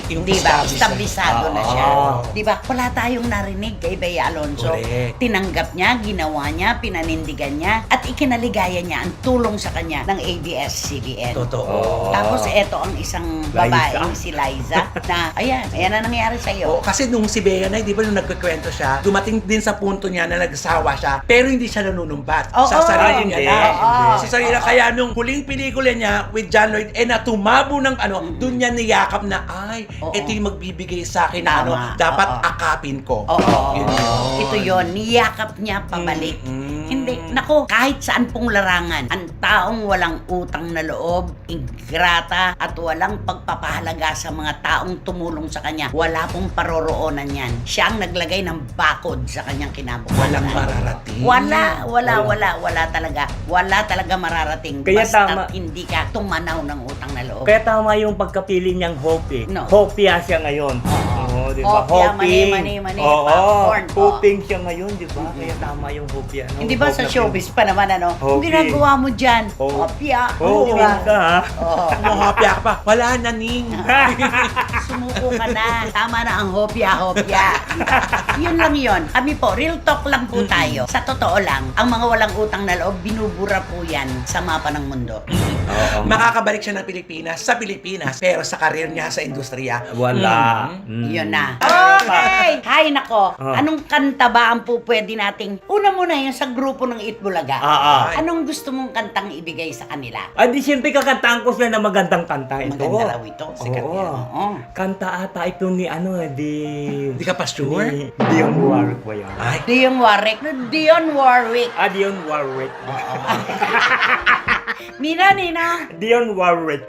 Yung Diba? established. Establisado na siya. Oo. Diba? Wala tayong narinig kay Bea Alonso. Correct. Tinanggap niya, ginawa niya, pinanindigan niya, at ikinaligaya niya ang tulong sa kanya ng ABS-CBN. Totoo. Tapos eto ang isang babaeng si Liza na, ayan na nangyari Oo, sa'yo. kasi nung si Bea na, di ba nung nagkikwento siya, dumating din sa punto niya na nagsawa siya, pero hindi siya nanunumbat. Oo, sa sarili niya hindi, lang. hindi. Sa sarili, kaya nung huling pelikula niya with John Lloyd, na tumabo ng dun niya niyakap na, ay, Oo. ito yung magbibigay sa akin na Tama. dapat Oo. akapin ko. Oo. Yun yun. Ito yon, niyakap niya pabalik. Mm. Hindi, nako, kahit saan pong larangan, ang taong walang utang na loob, ingrata, at walang pagpapahalaga sa mga taong tumulong sa kanya, wala pong paroroonan yan. Siya ang naglagay ng bakod sa kanyang kinabukasan. Walang mararating. Wala talaga. Wala talaga mararating. Kaya Basta tama. hindi ka tumanaw ng utang na loob. Kaya tama yung pagkapili niyang Hope eh. No. Hopia siya ngayon. Oo. Di ba? Hopia, Hoping. mani, Oo. popcorn. Hoping siya ngayon, di ba? Kaya tama yung Hopia. No? Hindi ba Hope sa na showbiz pa naman ano? Kung Hoping. ginagawa mo dyan, Oh. opya. Oo, Di ba? ka ha? Oo. Mahapya ka pa. Wala na, Ning. Sumuko ka na. Tama na ang hopya. Yun lang yun. Kami po, real talk lang po tayo. Sa totoo lang, ang mga walang utang na loob, binubura po yan sa mapa ng mundo. Oo. Makakabalik siya ng Pilipinas sa Pilipinas, pero sa karir niya sa industriya, Wala. Yun na. Okay! Hay nako, anong kanta ba ang pwede nating, una muna yun sa grupo ng Itbulaga. Anong gusto mong kantang ibigay sa kanila? Ay, di siyempre kakantaan ko sila na magandang kanta ito. Maganda raw ito, sikat Oo. yan. Oo. Kanta ata ito ni Hindi ka pa sure? Ni Dion Warwick ba yan? Ay, Dion Warwick. Dion Warwick. Dion Warwick. Nina. Dion Warwick.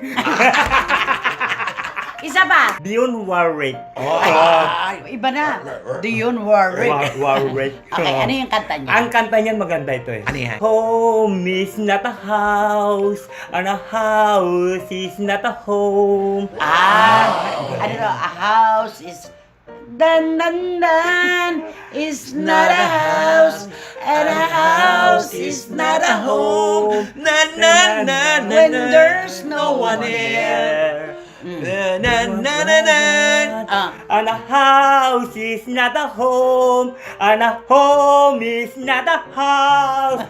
Isa pa. Dion Warwick. ay. Iba na. Dion Warwick. Warwick. Okay, ano yung kanta niya? Ang kanta niyan maganda ito eh. Ano yan? Home is not a house, and a house is not a home. Ano to? A house is... Dan is not a house, and a house is not a home. Na na na na When na. there's no one there. Na na na na na. And a house is not a home, and a home is not a house.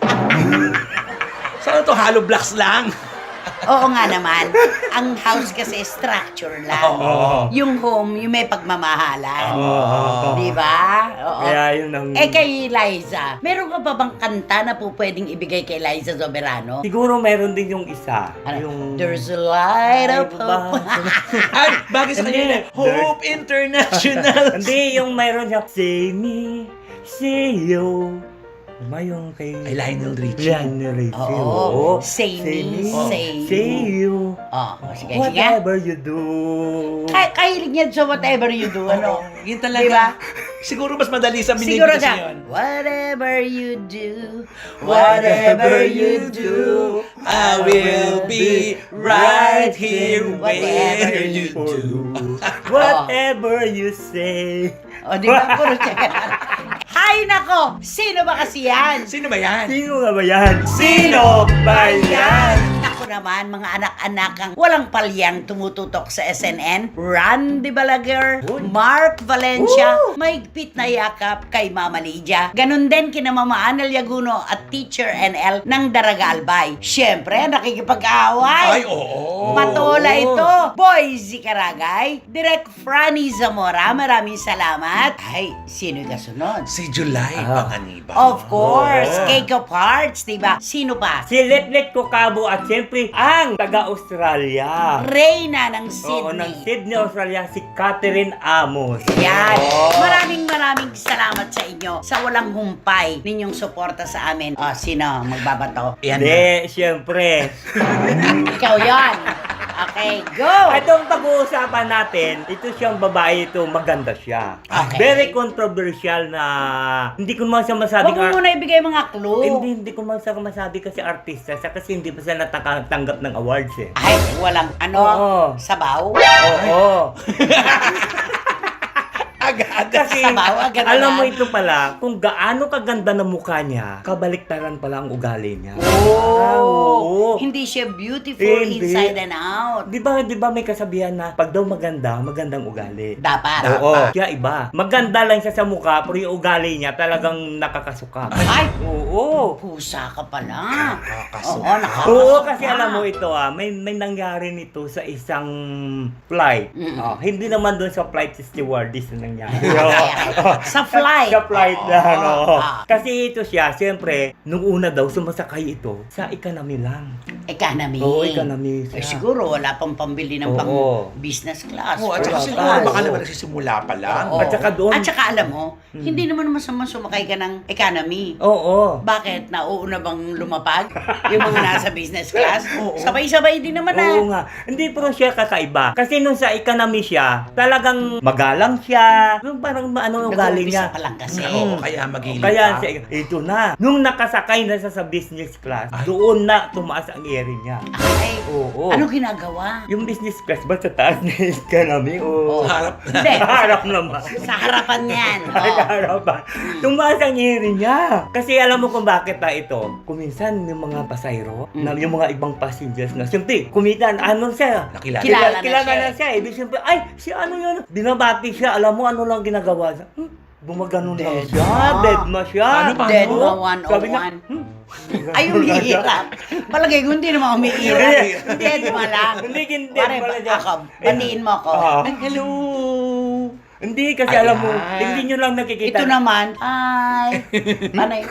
Saan to? Hollow blocks lang. Oo nga naman. Ang house kasi structure lang. Oo. Yung home, yung may pagmamahalan. Di ba? Oo. Kaya yun ang... Kay Liza, meron ka ba bang kanta na po pwedeng ibigay kay Liza Soberano? Siguro meron din yung isa. Ano? Yung... There's a light of Ay, hope. Ay, bagay sa Hindi. kanila. Hope International. Hindi, yung mayroon siya. Say me, say you. Diba yung kay... Ay, Lionel Richie. Lionel Richie. Oo. Say me, say you. Sige, sige. Whatever you do. Kahilig niya sa whatever you do, ano? Yun talaga. Diba? Siguro mas madali sa Siguro binibigay na, yun. whatever you do, Whatever you do, I will be right here where you do. Whatever you say. O, di ba? Puro siya. Hay nako! Sino ba kasi yan? Sino ba yan? Sino nga ba yan? Sino ba yan? Ako naman, mga anak-anakang walang palyang tumututok sa SNN. Randy Balaguer, Mark Valencia, mahigpit na yakap kay Mama Lydia. Ganon din kina Mama Anel Yaguno at Teacher NL ng Daraga Albay. Siyempre, nakikipag-away. Ay, oo. Patola ito. Boise Karagay, Direk Franny Zamora, maraming salamat. Ay, sino yung kasunod? Si July Panganiban. Of course, Cake of Hearts, diba? Sino pa? Si Letlet Kokabo at siyempre ang taga-Australia. Reyna ng Oo, ng Sydney. Sydney, Australia, si Catherine Amos. Yan. Oo. Maraming salamat sa inyo sa walang humpay ninyong suporta sa amin. Sino magbabato? Yan na. Hindi, siyempre. Ikaw yon. Okay, go! Itong pag-uusapan natin, ito siyang babae ito, maganda siya. Okay. Very controversial na, hindi ko naman siya masabing... Huwag mo muna ibigay mga clue. Hindi ko naman siya masabi kasi artista siya kasi hindi pa siya natatanggap ng awards eh. Ay, walang ano? Oo. Sabaw? Oo. Agad. Kasi, Sabaw, agad alam mo agad. ito pala, kung gaano kaganda ng mukha niya, kabaliktaran pala ang ugali niya. Oh, hindi siya beautiful Hindi. inside and out. Di ba may kasabihan na pag daw maganda, magandang ugali. Dapat. Oo, siya iba. Maganda lang siya sa mukha, pero yung ugali niya talagang nakakasuka. Ay, Oo. pusa ka pala. Nakakasuka. Oo, nakakasuka. Oo, kasi alam mo ito may nangyari nito sa isang flight. Hindi naman doon sa flight stewardess na nangyari. Sa flight. Sa flight na, ano. Ah. Kasi ito siya, siyempre, nung una daw, sumasakay ito sa economy lang. Economy. Oo, economy siya. Siguro wala pang pambili ng Oo. pang business class. Oo, at saka first siguro class. baka naman nagsisimula pa lang. Oo. At saka doon- At saka alam mo, hindi naman masama sumakay ka ng economy. Oo. Bakit? Nauuna bang lumapag? Yung mga nasa business class? Sabay-sabay din naman Oo nga. Hindi pero siya kakaiba. Kasi nung sa economy siya, talagang magalang siya. Yung parang ano yung ugali Nag-uumpisa niya. pa lang kasi. Oo, kaya magilid Kaya ka. siya, ito na. Nung nakasakay na siya sa business class, doon na tumaas ang ere niya. Ay, Oo. ano ginagawa? Yung business class ba sa taas na economy? O Sa harap. Hindi. sa harap naman. Sa harapan yan. Sa harapan. Tumaas ang ere niya. Kasi alam mo kung bakit ito. Kuminsan yung mga pasayro, na yung mga ibang passengers na, siyempre, kumitan, ano siya? Nakilala. Kilala na siya eh. Ibig siyempre, ay, si ano yun? Binabati siya. Alam mo, ano lang ginagawa siya? Bumaganon lang Dead siya. ma. Dead ma siya. Paano? Dead Oo. ma 101. Sabi niya, Ay, umihirap. Palagay ko hindi naman umihirap. Dead ma lang. Hindi, hindi. Pare, pala siya. ako, batiin mo ako. Ah. Hello. Hindi, kasi Ayan. alam mo, hindi nyo lang nakikita. Ito naman, ay, panay.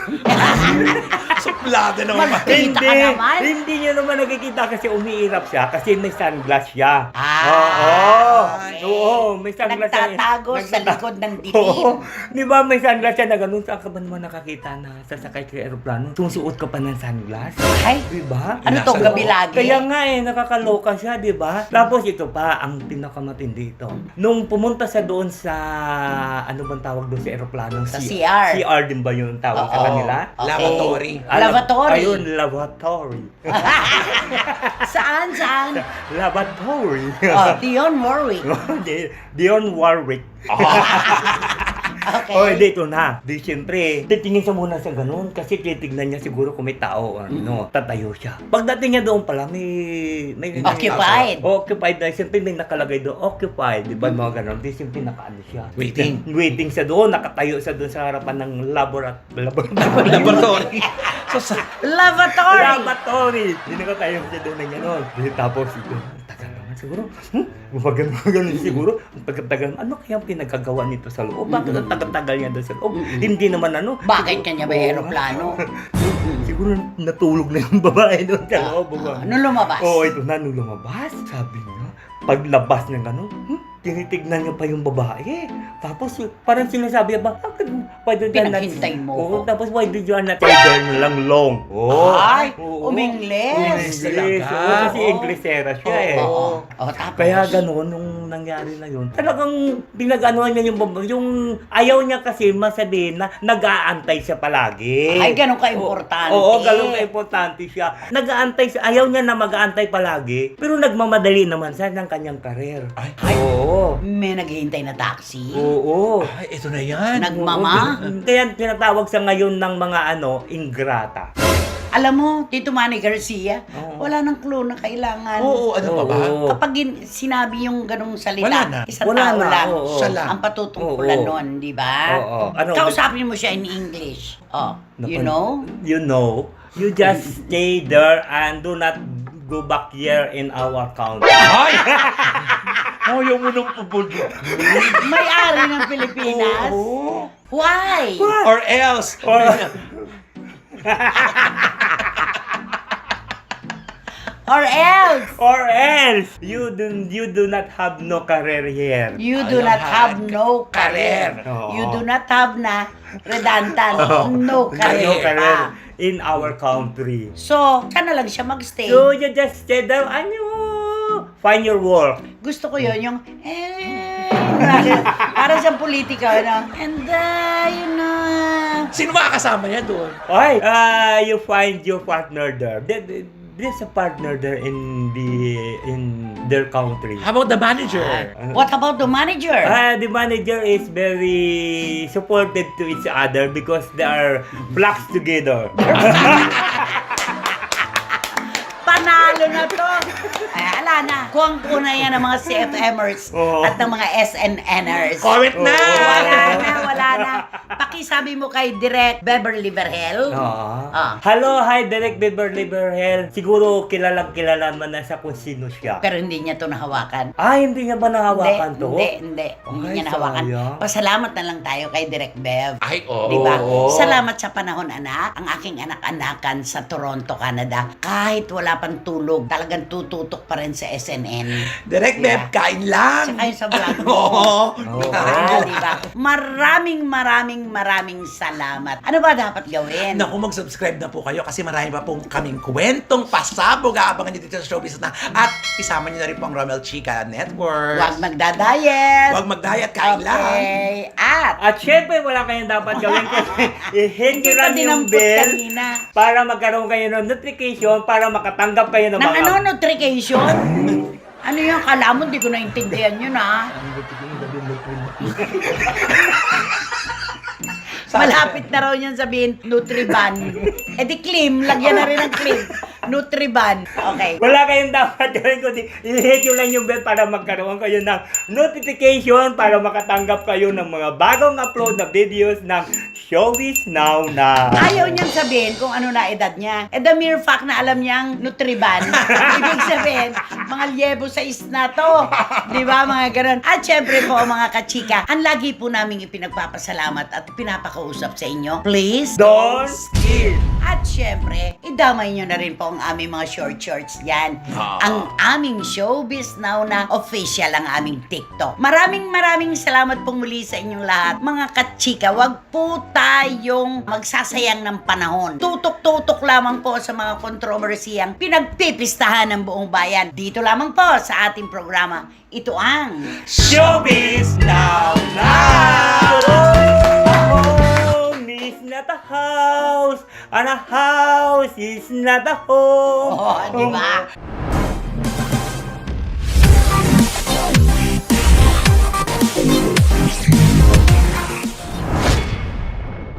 Suplada naman. Kita ka naman. Hindi nyo naman nakikita kasi umiirap siya kasi may sunglass siya. Ah, Oo, may sunglass siya. Nagtatago sa likod ng Oo. dilim. Di ba may sunglass siya na ganun? Saan ka ba naman nakakita na sasakay ka aeroplano? Sumusuot ka pa ng sunglass? Ay, Di ba? ano to, Nasa gabi loob. lagi? Kaya nga nakakaloka siya, di ba? Tapos ito pa, ang pinakamatindi ito. Nung pumunta sa doon sa, ano bang tawag doon sa aeroplano? Sa CR. CR din ba yung tawag sa Oo. kanila? Okay. Lavatory. Lavatory. Ayun, lavatory. Saan? Lavatory. Oh, Dion Warwick. Dion Warwick. Okay. Oh, dito na. Di siyempre, titingin siya muna sa ganun kasi titignan niya siguro kung may tao, ano, tatayo siya. Pagdating niya doon pala, may Occupied. occupied na. Siyempre may nakalagay doon, occupied. Di ba mga ganun? Di siyempre nakaano siya. Waiting. Waiting siya doon, nakatayo siya doon sa harapan ng Laboratory. So, Lavatory. Lavatory! Hindi nakatayo siya doon ng gano'n. Tapos ito, tagal naman siguro. Gumagano siguro. Ang tagal-tagal, ano kaya ang pinagkagawa nito sa loob? Bakit ang tagal-tagal niya doon sa loob? Hindi naman ano. Bakit kanya may aeroplano? Siguro natulog na yung babae doon sa loob. Ano lumabas? Oo, ito na nung lumabas. Sabi niya, paglabas niya gano'n, tinitignan niya pa yung babae. Tapos parang sinasabi niya ba, pwede ka na... Pinaghintay mo Oo, ko. tapos why did you not tell her lang long? Oh, Ay, oo. umingles. English. Oo, kasi Oo. Inglesera siya eh. Oo. Oh, tapos? Kaya gano'n, nung nangyari na yun, talagang pinag-anuhan niya yung babae. Yung ayaw niya kasi masabihin na nag-aantay siya palagi. Ay, ganun ka-importante. Oo, ganun ka-importante siya. Nag-aantay siya, ayaw niya na mag-aantay palagi, pero nagmamadali naman siya ng kanyang karir. Ay, Oo. May naghihintay na taxi. Oo. ay, ito na yan. Nagmama. Kaya tinatawag sa ngayon ng mga ingrata. Alam mo, Tito Manny Garcia, Oo. wala nang clue na kailangan. Oo, ano pa ba? Oo. Kapag sinabi yung ganong salita, Wala na. isang Wala tao na, lang oo. Siya lang. ang patutungkulan Oo. nun, di ba? Oo. Ano, Kausapin mo siya in English. Oh, you know? You know, you just stay there and do not go back here in our country. Ay! Ayaw mo nang pabulog. May-ari ng Pilipinas? Oo. Why? Or else. Or else, Or else, you do not have no career here. you do Ayaw not have ha- no career. Oo. You do not have na redundant, Oo. no No career career pa. in our country. So, saan na lang siya magstay? So you just stay there and you find your work. Gusto ko yun, yung para siyang politika, ano? And you know, Sino makakasama niya doon? Okay, you find your partner there. There's a partner there in their country. How about the manager? what about the manager? The manager is very supportive to each other because they are flocks together. Panalo na to! Ay, ala na. Kuwang-kuna yan ng mga CFMers Oo. at ng mga SNNers. Comment na! Wala na. Pakisabi mo kay Direk Beverly Verhel. Ah. Hello, hi, Derek Beverly Berhel. Siguro kilala man na sa kung sino siya. Pero hindi niya to nahawakan. Hindi niya ba nahawakan to? Hindi Ay, niya nahawakan. sayang. Pasalamat na lang tayo kay Direk Bev. Ay, oo. Di ba? Oo. Salamat sa panahon, anak. Ang aking anak-anakan sa Toronto, Canada. Kahit wala pang tulog, talagang tututok pa rin sa SNN. Direct Beb, kain lang. Tsaka yung sa vlog mo. Oo. Oo. Diba? Maraming salamat. Ano ba dapat gawin? Naku, mag-subscribe na po kayo kasi marami pa pong kaming kwentong pasabog. Aabangan nyo dito sa Showbiz na. At isama nyo na rin po ang Romel Chica Network. Huwag magdadayet. Huwag mag-diet, kain lang. Okay. At, At syempre, wala kayong dapat gawin kasi i-hit nyo hindi pa lang yung dinampot bell kanina. para magkaroon kayo ng notification para makatanggap kayo ng Nang mga... ano, notification? Ano yung kala mo? Di ko naintindihan yun, ha? Malapit na raw niyan sabihin, Nutriban. Eh di Klim, lagyan na rin ng Klim. Nutriban. Okay. Wala kayong dapat gawin kundi i-hit nyo lang yung bell para magkaroon kayo ng notification para makatanggap kayo ng mga bagong upload na videos ng Showbiz Now na. Ayaw niyang sabihin kung ano na edad niya. The mere fact na alam niyang Nutriban, ibig sabihin, mga liebo sa na to. Di ba, mga ganun. At syempre po, mga kachika, ang lagi po namin ipinagpapasalamat at pinapakausap sa inyo. Please, Don't skip! at syempre, idamay nyo na rin po ang aming mga shorts yan. Ang aming Showbiz Now na official ang aming TikTok. Maraming salamat pong muli sa inyong lahat. Mga kachika, wag po tayong magsasayang ng panahon. Tutok-tutok lamang po sa mga kontrobersiyang pinagpipistahan ng buong bayan. Dito lamang po sa ating programa. Ito ang Showbiz Now na! Home is not a house, and a house is not a home. Oh, di ba?